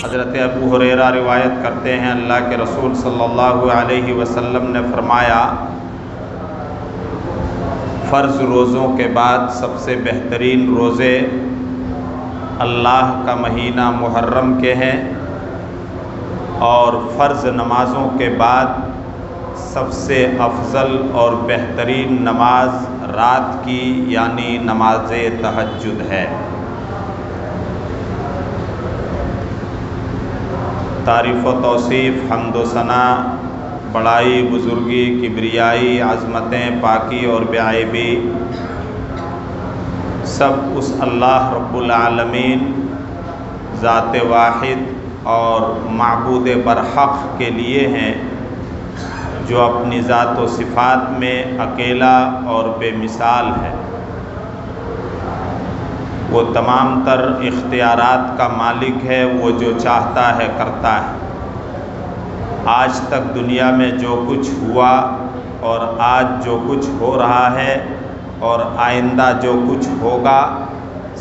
حضرت ابو ہریرہ روایت کرتے ہیں، اللہ کے رسول صلی اللہ علیہ وسلم نے فرمایا، فرض روزوں کے بعد سب سے بہترین روزے اللہ کا مہینہ محرم کے ہیں، اور فرض نمازوں کے بعد سب سے افضل اور بہترین نماز رات کی یعنی نماز تہجد ہے۔ تعریف و توصیف، حمد و ثنا، بڑائی، بزرگی، کبریائی، عظمتیں، پاکی اور بے-عیبی سب اس اللہ رب العالمین ذات واحد اور معبود برحق کے لیے ہیں، جو اپنی ذات و صفات میں اکیلا اور بے مثال ہے۔ وہ تمام تر اختیارات کا مالک ہے، وہ جو چاہتا ہے کرتا ہے۔ آج تک دنیا میں جو کچھ ہوا اور آج جو کچھ ہو رہا ہے اور آئندہ جو کچھ ہوگا،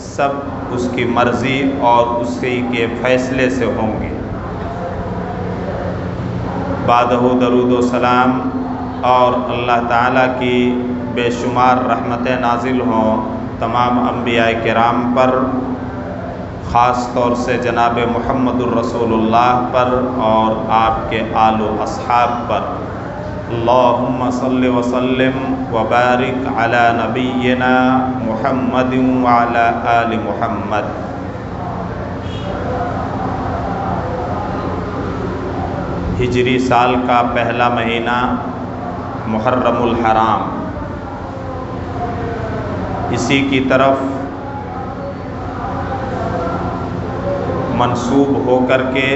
سب اس کی مرضی اور اسی کے فیصلے سے ہوں گے۔ بعدہ درود و سلام اور اللہ تعالیٰ کی بے شمار رحمتیں نازل ہوں تمام انبیاء کرام پر، خاص طور سے جناب محمد الرسول اللہ پر اور آپ کے آل و اصحاب پر۔ اللہم صل وسلم وبارک علی نبینا محمد وعلی آل محمد۔ ہجری سال کا پہلا مہینہ محرم الحرام، اسی کی طرف منسوب ہو کر کے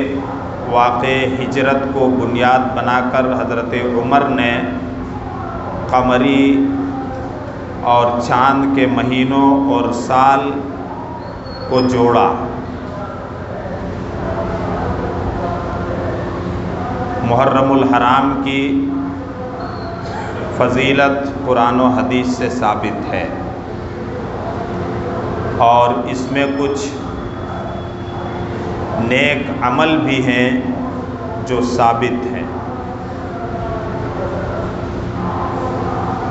واقع ہجرت کو بنیاد بنا کر حضرت عمر نے قمری اور چاند کے مہینوں اور سال کو جوڑا۔ محرم الحرام کی فضیلت قرآن و حدیث سے ثابت ہے، اور اس میں کچھ نیک عمل بھی ہیں جو ثابت ہیں۔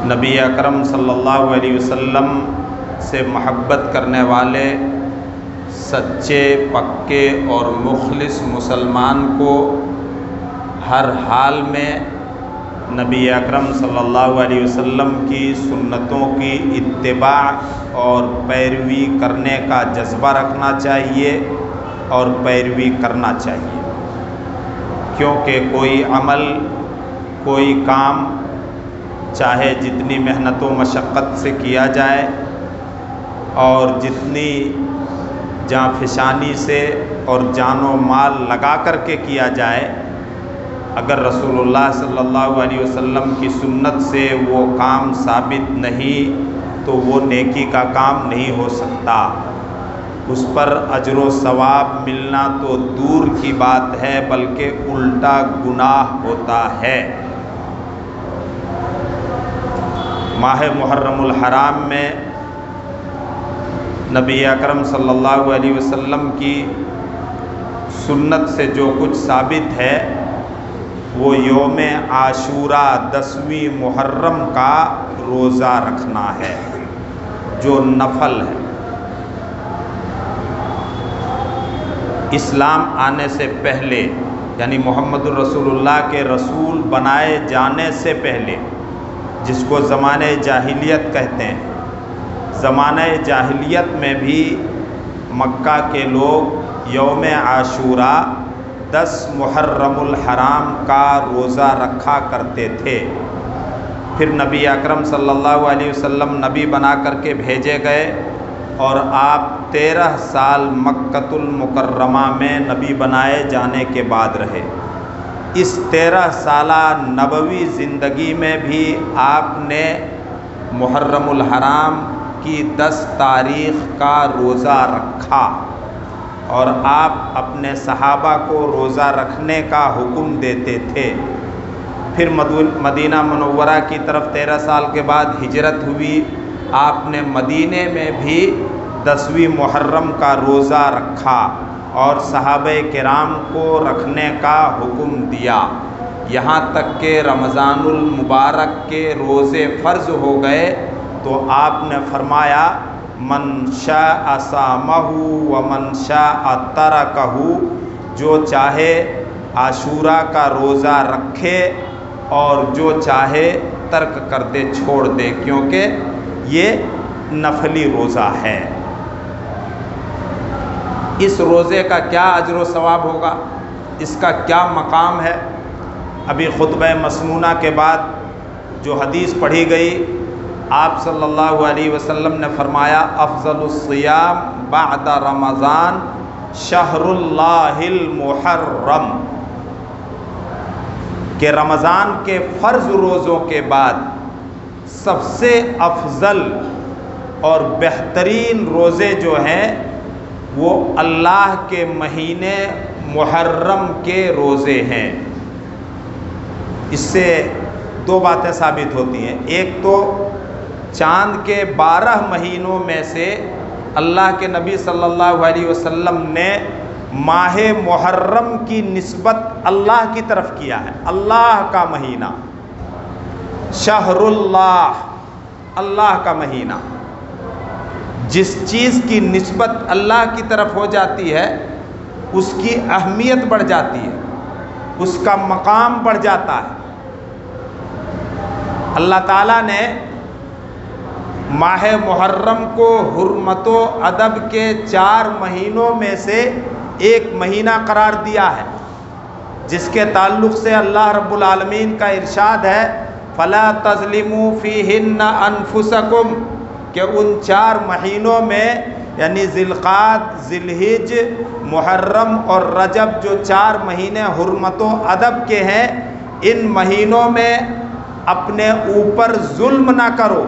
نبی اکرم صلی اللہ علیہ وسلم سے محبت کرنے والے سچے، پکے اور مخلص مسلمان کو ہر حال میں نبی اکرم صلی اللہ علیہ وسلم کی سنتوں کی اتباع اور پیروی کرنے کا جذبہ رکھنا چاہیے اور پیروی کرنا چاہیے، کیونکہ کوئی عمل، کوئی کام چاہے جتنی محنت و مشقت سے کیا جائے اور جتنی جاں فشانی سے اور جان و مال لگا کر کے کیا جائے، اگر رسول اللہ صلی اللہ علیہ وسلم کی سنت سے وہ کام ثابت نہیں تو وہ نیکی کا کام نہیں ہو سکتا۔ اس پر اجر و ثواب ملنا تو دور کی بات ہے، بلکہ الٹا گناہ ہوتا ہے۔ ماہ محرم الحرام میں نبی اکرم صلی اللہ علیہ وسلم کی سنت سے جو کچھ ثابت ہے، وہ یوم عاشوراء 10ویں محرم کا روزہ رکھنا ہے، جو نفل ہے۔ اسلام آنے سے پہلے، یعنی محمد الرسول اللہ کے رسول بنائے جانے سے پہلے، جس کو زمانہ جاہلیت کہتے ہیں، زمانہ جاہلیت میں بھی مکہ کے لوگ یوم عاشوراء 10 محرم الحرام کا روزہ رکھا کرتے تھے۔ پھر نبی اکرم صلی اللہ علیہ وسلم نبی بنا کر کے بھیجے گئے، اور آپ 13 سال مکۃ المکرمہ میں نبی بنائے جانے کے بعد رہے۔ اس 13 سالہ نبوی زندگی میں بھی آپ نے محرم الحرام کی 10 تاریخ کا روزہ رکھا، اور آپ اپنے صحابہ کو روزہ رکھنے کا حکم دیتے تھے۔ پھر مدینہ منورہ کی طرف 13 سال کے بعد ہجرت ہوئی، آپ نے مدینے میں بھی 10ویں محرم کا روزہ رکھا، اور صحابہ کرام کو رکھنے کا حکم دیا، یہاں تک کہ رمضان المبارک کے روزے فرض ہو گئے تو آپ نے فرمایا من شاء صامہ ومن شاء ترکہ، جو چاہے عاشوراء کا روزہ رکھے اور جو چاہے ترک کر دے، چھوڑ دے، کیونکہ یہ نفلی روزہ ہے۔ اس روزے کا کیا اجر و ثواب ہوگا، اس کا کیا مقام ہے؟ ابھی خطبہ مسنونہ کے بعد جو حدیث پڑھی گئی، آپ صلی اللہ علیہ وسلم نے فرمایا افضل الصیام بعد رمضان شہر اللہ المحرم، کہ رمضان کے فرض روزوں کے بعد سب سے افضل اور بہترین روزے جو ہیں وہ اللہ کے مہینے محرم کے روزے ہیں۔ اس سے دو باتیں ثابت ہوتی ہیں، ایک تو چاند کے 12 مہینوں میں سے اللہ کے نبی صلی اللہ علیہ وسلم نے ماہ محرم کی نسبت اللہ کی طرف کیا ہے، اللہ کا مہینہ، شہر اللہ، اللہ کا مہینہ۔ جس چیز کی نسبت اللہ کی طرف ہو جاتی ہے اس کی اہمیت بڑھ جاتی ہے، اس کا مقام بڑھ جاتا ہے۔ اللہ تعالیٰ نے ماہ محرم کو حرمت و ادب کے 4 مہینوں میں سے ایک مہینہ قرار دیا ہے، جس کے تعلق سے اللہ رب العالمین کا ارشاد ہے فَلَا تَظْلِمُوا فِيهِنَّ أَنفُسَكُمْ، کہ ان 4 مہینوں میں یعنی ذی القعدہ، ذی الحج، محرم اور رجب، جو 4 مہینے حرمت و ادب کے ہیں، ان مہینوں میں اپنے اوپر ظلم نہ کرو۔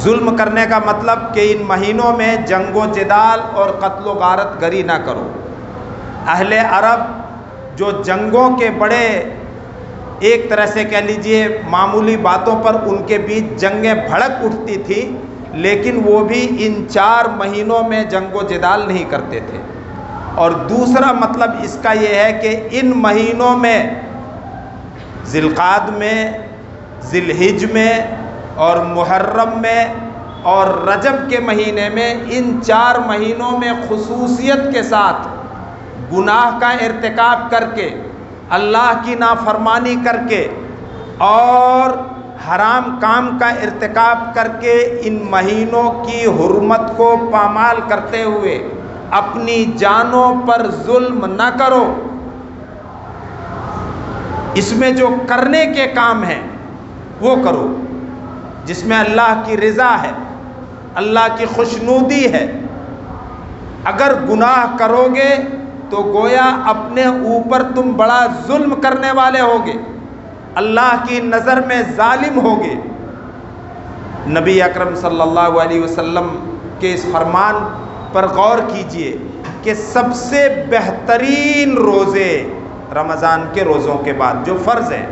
ظلم کرنے کا مطلب کہ ان مہینوں میں جنگ و جدال اور قتل و غارت گری نہ کرو۔ اہل عرب جو جنگوں کے بڑے، ایک طرح سے کہہ لیجئے معمولی باتوں پر ان کے بیچ جنگیں بھڑک اٹھتی تھی، لیکن وہ بھی ان 4 مہینوں میں جنگ و جدال نہیں کرتے تھے۔ اور دوسرا مطلب اس کا یہ ہے کہ ان مہینوں میں، ذی القعدہ میں، ذی الحج میں اور محرم میں اور رجب کے مہینے میں، ان 4 مہینوں میں خصوصیت کے ساتھ گناہ کا ارتکاب کر کے، اللہ کی نافرمانی کر کے اور حرام کام کا ارتکاب کر کے ان مہینوں کی حرمت کو پامال کرتے ہوئے اپنی جانوں پر ظلم نہ کرو۔ اس میں جو کرنے کے کام ہیں وہ کرو، جس میں اللہ کی رضا ہے، اللہ کی خوشنودی ہے۔ اگر گناہ کرو گے تو گویا اپنے اوپر تم بڑا ظلم کرنے والے ہوگے، اللہ کی نظر میں ظالم ہوگے۔ نبی اکرم صلی اللہ علیہ وسلم کے اس فرمان پر غور کیجئے کہ سب سے بہترین روزے رمضان کے روزوں کے بعد جو فرض ہیں،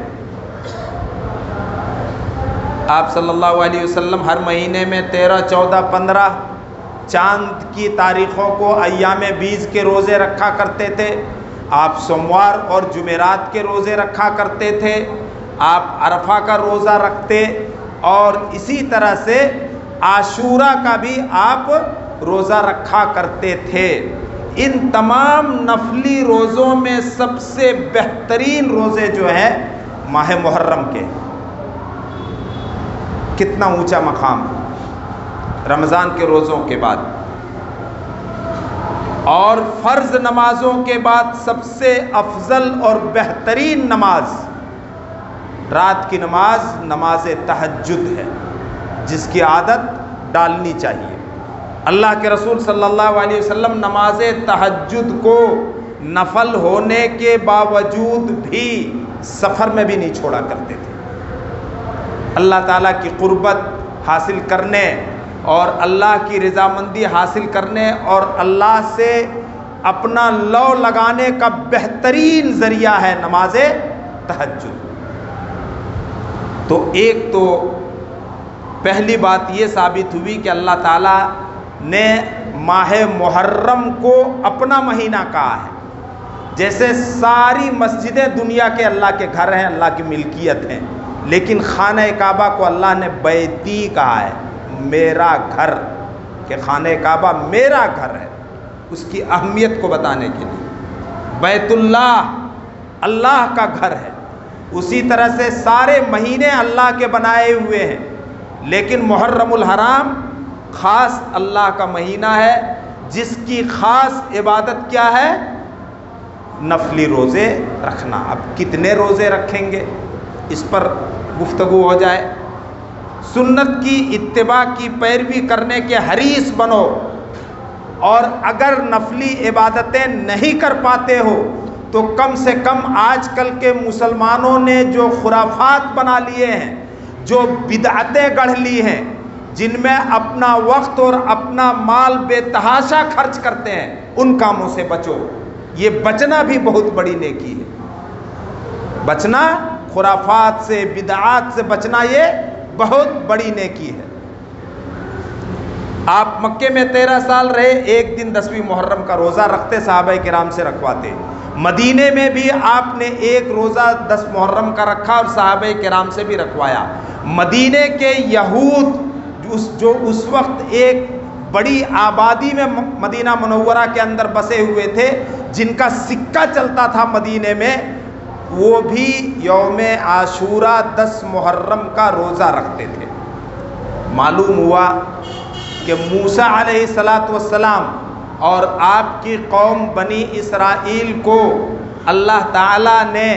آپ صلی اللہ علیہ وسلم ہر مہینے میں 13، 14، 15 چاند کی تاریخوں کو ایام بیز کے روزے رکھا کرتے تھے۔ آپ سوموار اور جمعرات کے روزے رکھا کرتے تھے، آپ عرفہ کا روزہ رکھتے، اور اسی طرح سے عاشوراء کا بھی آپ روزہ رکھا کرتے تھے۔ ان تمام نفلی روزوں میں سب سے بہترین روزے جو ہیں ماہ محرم کے۔ کتنا اونچا مقام رمضان کے روزوں کے بعد۔ اور فرض نمازوں کے بعد سب سے افضل اور بہترین نماز رات کی نماز، نماز تہجد ہے، جس کی عادت ڈالنی چاہیے۔ اللہ کے رسول صلی اللہ علیہ وسلم نماز تہجد کو نفل ہونے کے باوجود بھی سفر میں بھی نہیں چھوڑا کرتے تھے۔ اللہ تعالیٰ کی قربت حاصل کرنے اور اللہ کی رضامندی حاصل کرنے اور اللہ سے اپنا لو لگانے کا بہترین ذریعہ ہے نماز تہجد۔ تو ایک تو پہلی بات یہ ثابت ہوئی کہ اللہ تعالیٰ نے ماہ محرم کو اپنا مہینہ کہا ہے، جیسے ساری مسجدیں دنیا کے اللہ کے گھر ہیں، اللہ کی ملکیت ہیں، لیکن خانہ کعبہ کو اللہ نے بیتی کہا ہے، میرا گھر، کہ خانہ کعبہ میرا گھر ہے، اس کی اہمیت کو بتانے کے لیے۔ بیت اللہ اللہ کا گھر ہے، اسی طرح سے سارے مہینے اللہ کے بنائے ہوئے ہیں، لیکن محرم الحرام خاص اللہ کا مہینہ ہے، جس کی خاص عبادت کیا ہے؟ نفلی روزے رکھنا۔ اب کتنے روزے رکھیں گے اس پر گفتگو ہو جائے۔ سنت کی اتباع کی پیروی کرنے کے حریص بنو، اور اگر نفلی عبادتیں نہیں کر پاتے ہو تو کم سے کم آج کل کے مسلمانوں نے جو خرافات بنا لیے ہیں، جو بدعتیں گڑھ لی ہیں، جن میں اپنا وقت اور اپنا مال بے تحاشا خرچ کرتے ہیں، ان کاموں سے بچو۔ یہ بچنا بھی بہت بڑی نیکی ہے، بچنا، خرافات سے، بدعات سے بچنا، یہ بہت بڑی نیکی ہے۔ آپ مکے میں 13 سال رہے، ایک دن 10ویں محرم کا روزہ رکھتے، صحابہ کرام سے رکھواتے۔ مدینے میں بھی آپ نے ایک روزہ 10 محرم کا رکھا اور صحابہ کرام سے بھی رکھوایا۔ مدینے کے یہود جو اس وقت ایک بڑی آبادی میں مدینہ منورہ کے اندر بسے ہوئے تھے، جن کا سکہ چلتا تھا مدینے میں، وہ بھی یوم عاشورہ 10 محرم کا روزہ رکھتے تھے۔ معلوم ہوا کہ موسیٰ علیہ السلام اور آپ کی قوم بنی اسرائیل کو اللہ تعالیٰ نے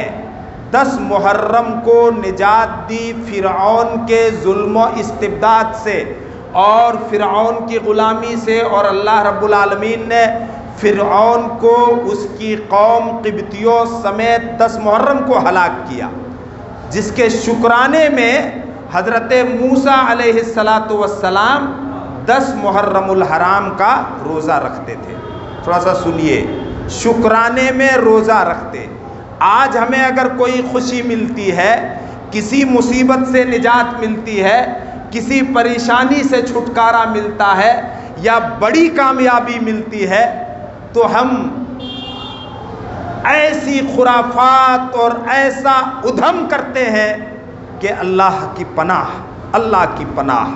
10 محرم کو نجات دی فرعون کے ظلم و استبداد سے اور فرعون کی غلامی سے، اور اللہ رب العالمین نے فرعون کو اس کی قوم قبطیوں سمیت 10 محرم کو ہلاک کیا، جس کے شکرانے میں حضرت موسیٰ علیہ السلام 10 محرم الحرام کا روزہ رکھتے تھے۔ تھوڑا سا سنیے، شکرانے میں روزہ رکھتے۔ آج ہمیں اگر کوئی خوشی ملتی ہے، کسی مصیبت سے نجات ملتی ہے، کسی پریشانی سے چھٹکارا ملتا ہے، یا بڑی کامیابی ملتی ہے، تو ہم ایسی خرافات اور ایسا ادھم کرتے ہیں کہ اللہ کی پناہ، اللہ کی پناہ۔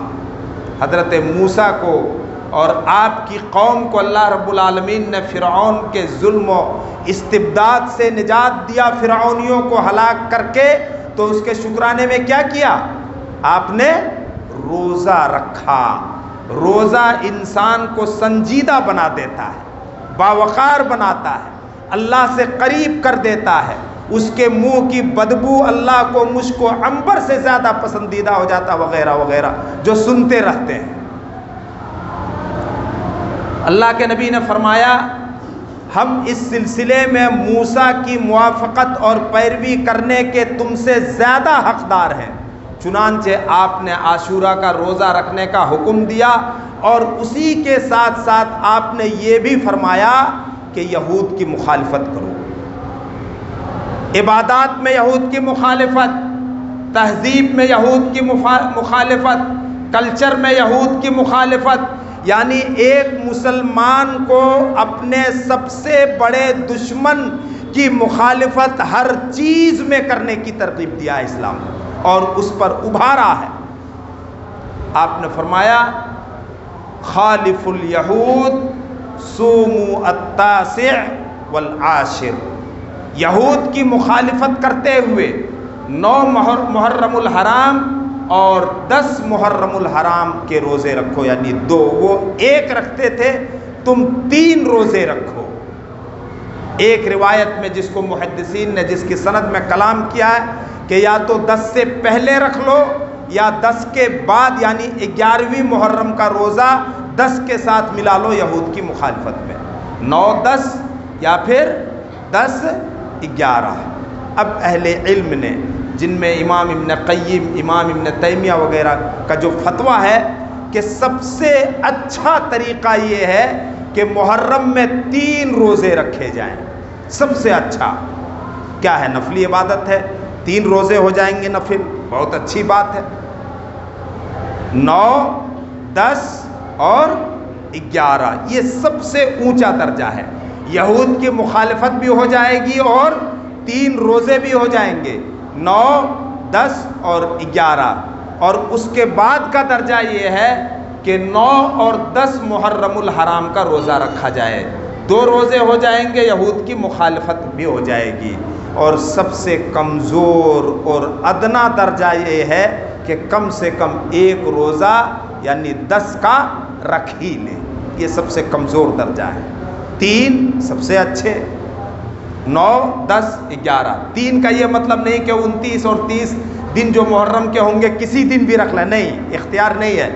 حضرت موسیٰ کو اور آپ کی قوم کو اللہ رب العالمین نے فرعون کے ظلم و استبداد سے نجات دیا، فرعونیوں کو ہلاک کر کے، تو اس کے شکرانے میں کیا کیا؟ آپ نے روزہ رکھا۔ روزہ انسان کو سنجیدہ بنا دیتا ہے، باوقار بناتا ہے، اللہ سے قریب کر دیتا ہے، اس کے منہ کی بدبو اللہ کو مشک و عنبر سے زیادہ پسندیدہ ہو جاتا، وغیرہ وغیرہ جو سنتے رہتے ہیں۔ اللہ کے نبی نے فرمایا، ہم اس سلسلے میں موسیٰ کی موافقت اور پیروی کرنے کے تم سے زیادہ حقدار ہیں۔ چنانچہ آپ نے عاشورہ کا روزہ رکھنے کا حکم دیا، اور اسی کے ساتھ ساتھ آپ نے یہ بھی فرمایا کہ یہود کی مخالفت کرو۔ عبادات میں یہود کی مخالفت، تہذیب میں یہود کی مخالفت، کلچر میں یہود کی مخالفت، یعنی ایک مسلمان کو اپنے سب سے بڑے دشمن کی مخالفت ہر چیز میں کرنے کی ترغیب دیا ہے اسلام، اور اس پر ابھارا ہے۔ آپ نے فرمایا، خالف الیہود صوموا التاسع والعاشر، یہود کی مخالفت کرتے ہوئے 9 محرم الحرام اور 10 محرم الحرام کے روزے رکھو، یعنی 2، وہ 1 رکھتے تھے، تم 3 روزے رکھو۔ ایک روایت میں جس کو محدثین نے جس کی سند میں کلام کیا ہے کہ یا تو 10 سے پہلے رکھ لو یا 10 کے بعد، یعنی 11ویں محرم کا روزہ 10 کے ساتھ ملا لو یہود کی مخالفت میں، 9 10 یا پھر 10 11۔ اب اہل علم نے، جن میں امام ابن قیم، امام ابن تیمیہ وغیرہ کا جو فتویٰ ہے کہ سب سے اچھا طریقہ یہ ہے کہ محرم میں 3 روزے رکھے جائیں، سب سے اچھا کیا ہے؟ نفلی عبادت ہے، 3 روزے ہو جائیں گے نفل، بہت اچھی بات ہے۔ 9 10 اور 11، یہ سب سے اونچا درجہ ہے۔ یہود کی مخالفت بھی ہو جائے گی اور 3 روزے بھی ہو جائیں گے، 9، 10 اور 11، اور اس کے بعد کا درجہ یہ ہے کہ 9 اور 10 محرم الحرام کا روزہ رکھا جائے، 2 روزے ہو جائیں گے، یہود کی مخالفت بھی ہو جائے گی۔ اور سب سے کمزور اور ادنا درجہ یہ ہے کہ کم سے کم 1 روزہ یعنی 10 کا رکھ ہی لے، یہ سب سے کمزور درجہ ہے۔ 3 سب سے اچھے، 9، 10، 11۔ 3 کا یہ مطلب نہیں کہ 29 اور 30 دن جو محرم کے ہوں گے کسی دن بھی رکھ لیں، نہیں، اختیار نہیں ہے۔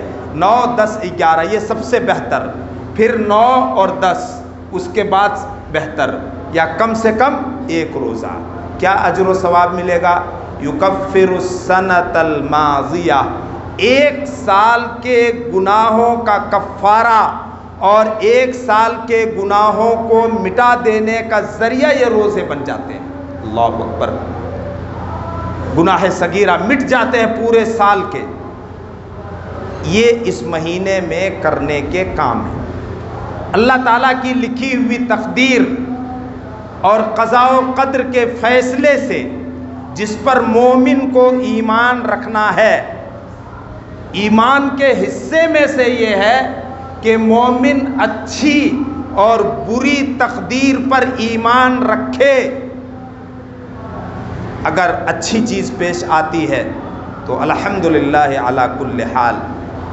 9، 10، 11 یہ سب سے بہتر، پھر 9 اور 10 اس کے بعد بہتر، یا کم سے کم 1 روزہ۔ کیا اجر و ثواب ملے گا؟ یکفر السنۃ الماضیہ، 1 سال کے گناہوں کا کفارہ اور 1 سال کے گناہوں کو مٹا دینے کا ذریعہ یہ روزے بن جاتے ہیں۔ اللہ اکبر، گناہ صغیرہ مٹ جاتے ہیں پورے سال کے۔ یہ اس مہینے میں کرنے کے کام ہیں۔ اللہ تعالیٰ کی لکھی ہوئی تقدیر اور قضاء و قدر کے فیصلے سے جس پر مومن کو ایمان رکھنا ہے، ایمان کے حصے میں سے یہ ہے کہ مومن اچھی اور بری تقدیر پر ایمان رکھے۔ اگر اچھی چیز پیش آتی ہے تو الحمدللہ علی کل حال،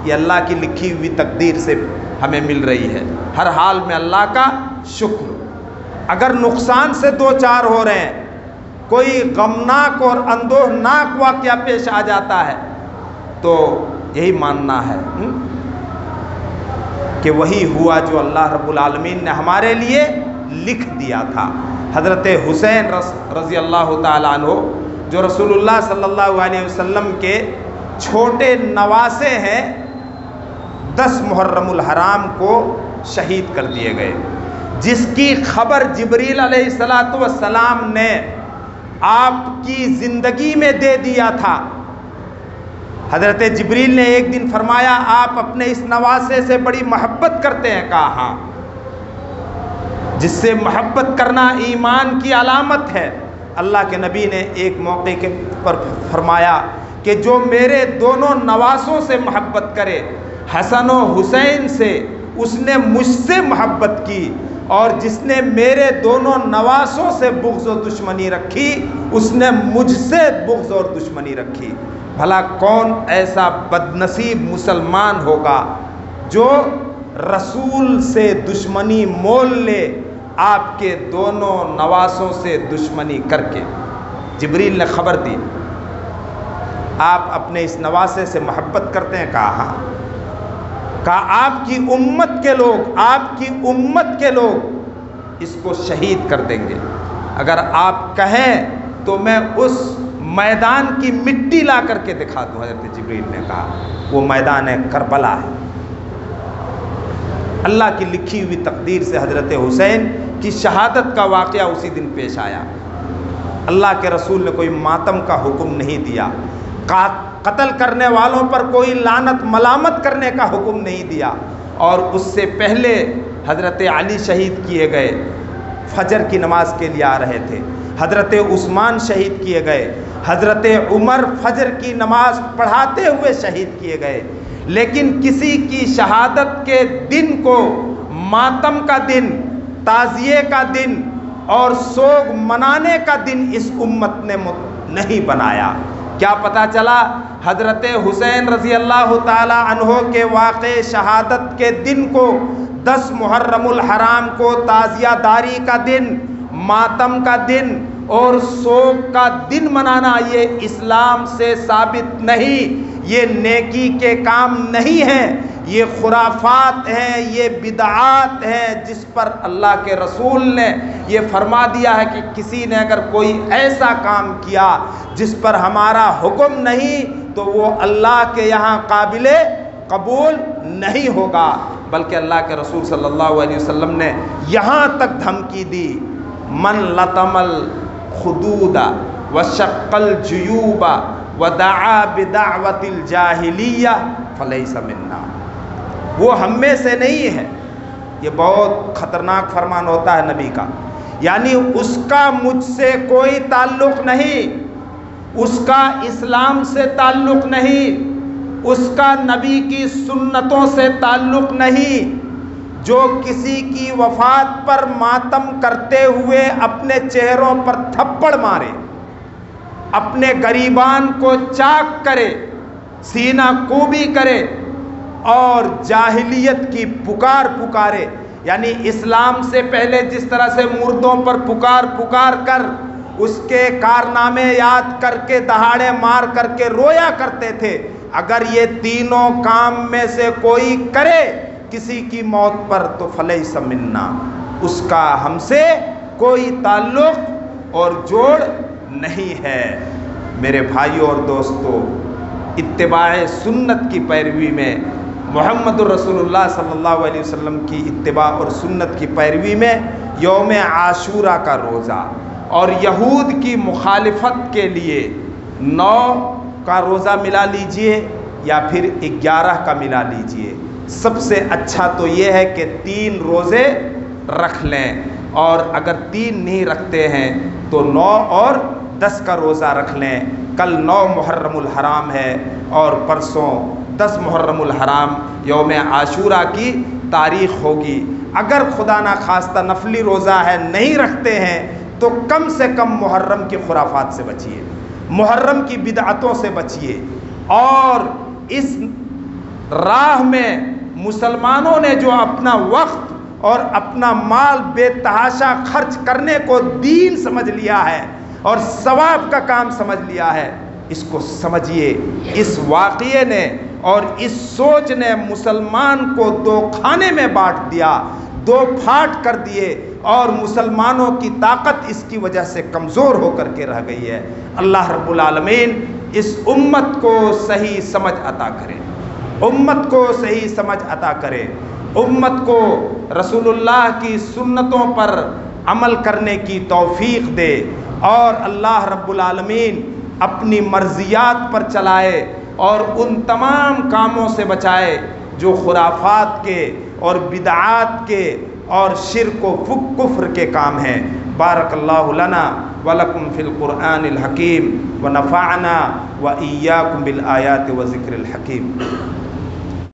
یہ اللہ کی لکھی ہوئی تقدیر سے ہمیں مل رہی ہے، ہر حال میں اللہ کا شکر۔ اگر نقصان سے 2-4 ہو رہے ہیں، کوئی غمناک اور اندوہناک واقعہ پیش آ جاتا ہے، تو یہی ماننا ہے کہ وہی ہوا جو اللہ رب العالمین نے ہمارے لیے لکھ دیا تھا۔ حضرت حسین رضی اللہ تعالیٰ عنہ جو رسول اللہ صلی اللہ علیہ وسلم کے چھوٹے نواسے ہیں، 10 محرم الحرام کو شہید کر دیے گئے، جس کی خبر جبریل علیہ السلام نے آپ کی زندگی میں دے دیا تھا۔ حضرت جبریل نے ایک دن فرمایا، آپ اپنے اس نواسے سے بڑی محبت کرتے ہیں؟ کہا ہاں، جس سے محبت کرنا ایمان کی علامت ہے۔ اللہ کے نبی نے ایک موقع کے پر فرمایا کہ جو میرے دونوں نواسوں سے محبت کرے، حسن و حسین سے، اس نے مجھ سے محبت کی، اور جس نے میرے دونوں نواسوں سے بغض و دشمنی رکھی، اس نے مجھ سے بغض اور دشمنی رکھی۔ بھلا کون ایسا بد نصیب مسلمان ہوگا جو رسول سے دشمنی مول لے، آپ کے دونوں نواسوں سے دشمنی کر کے؟ جبریل نے خبر دی، آپ اپنے اس نواسے سے محبت کرتے ہیں؟ کہا ہاں۔ کہا آپ کی امت کے لوگ، آپ کی امت کے لوگ اس کو شہید کر دیں گے، اگر آپ کہیں تو میں اس میدان کی مٹی لا کر کے دکھا دوں۔ حضرت جبریل نے کہا وہ میدان کربلا ہے۔ اللہ کی لکھی ہوئی تقدیر سے حضرت حسین کی شہادت کا واقعہ اسی دن پیش آیا۔ اللہ کے رسول نے کوئی ماتم کا حکم نہیں دیا، قتل کرنے والوں پر کوئی لعنت ملامت کرنے کا حکم نہیں دیا، اور اس سے پہلے حضرت علی شہید کیے گئے، فجر کی نماز کے لیے آ رہے تھے۔ حضرت عثمان شہید کیے گئے، حضرت عمر فجر کی نماز پڑھاتے ہوئے شہید کیے گئے۔ لیکن کسی کی شہادت کے دن کو ماتم کا دن، تعزیے کا دن اور سوگ منانے کا دن اس امت نے نہیں بنایا۔ کیا پتہ چلا؟ حضرت حسین رضی اللہ تعالی عنہ کے واقع شہادت کے دن کو 10 محرم الحرام کو تعزیہ داری کا دن، ماتم کا دن اور سوگ کا دن منانا یہ اسلام سے ثابت نہیں، یہ نیکی کے کام نہیں ہیں، یہ خرافات ہیں، یہ بدعات ہیں، جس پر اللہ کے رسول نے یہ فرما دیا ہے کہ کسی نے اگر کوئی ایسا کام کیا جس پر ہمارا حکم نہیں تو وہ اللہ کے یہاں قابل قبول نہیں ہوگا۔ بلکہ اللہ کے رسول صلی اللہ علیہ وسلم نے یہاں تک دھمکی دی، من لطم الخدود وشق الجیوب ودعا بدعوت الجاہلیہ فلیس منا۔ وہ ہم میں سے نہیں ہے۔ یہ بہت خطرناک فرمان ہوتا ہے نبی کا، یعنی اس کا مجھ سے کوئی تعلق نہیں، اس کا اسلام سے تعلق نہیں، اس کا نبی کی سنتوں سے تعلق نہیں۔ جو کسی کی وفات پر ماتم کرتے ہوئے اپنے چہروں پر تھپڑ مارے، اپنے گریبان کو چاک کرے، سینہ کوبی کرے اور جاہلیت کی پکارے، یعنی اسلام سے پہلے جس طرح سے مردوں پر پکار کر اس کے کارنامے یاد کر کے دہاڑے مار کر کے رویا کرتے تھے، اگر یہ تینوں کام میں سے کوئی کرے کسی کی موت پر تو فلیس منا، اس کا ہم سے کوئی تعلق اور جوڑ نہیں ہے۔ میرے بھائیوں اور دوستو، اتباع سنت کی پیروی میں، محمد الرسول اللہ صلی اللہ علیہ وسلم کی اتباع اور سنت کی پیروی میں یوم عاشورہ کا روزہ اور یہود کی مخالفت کے لیے 9 کا روزہ ملا لیجئے یا پھر 11 کا ملا لیجئے۔ سب سے اچھا تو یہ ہے کہ 3 روزے رکھ لیں، اور اگر 3 نہیں رکھتے ہیں تو 9 اور 10 کا روزہ رکھ لیں۔ کل 9 محرم الحرام ہے اور پرسوں 10 محرم الحرام یوم عاشورہ کی تاریخ ہوگی۔ اگر خدا نخواستہ نفلی روزہ ہے نہیں رکھتے ہیں تو کم سے کم محرم کی خرافات سے بچیے، محرم کی بدعتوں سے بچیے، اور اس راہ میں مسلمانوں نے جو اپنا وقت اور اپنا مال بے تحاشا خرچ کرنے کو دین سمجھ لیا ہے اور ثواب کا کام سمجھ لیا ہے، اس کو سمجھیے۔ اس واقعے نے اور اس سوچ نے مسلمان کو 2 کھانے میں بانٹ دیا، 2 پھاٹ کر دیے، اور مسلمانوں کی طاقت اس کی وجہ سے کمزور ہو کر کے رہ گئی ہے۔ اللہ رب العالمین اس امت کو صحیح سمجھ عطا کرے، امت کو صحیح سمجھ عطا کرے، امت کو رسول اللہ کی سنتوں پر عمل کرنے کی توفیق دے، اور اللہ رب العالمین اپنی مرضیات پر چلائے اور ان تمام کاموں سے بچائے جو خرافات کے اور بدعات کے اور شرک و کفر کے کام ہیں۔ بارک اللہ لنا ولکم فی القرآن الحکیم ونفعنا وإیاکم بالآیات وذکر الحکیم۔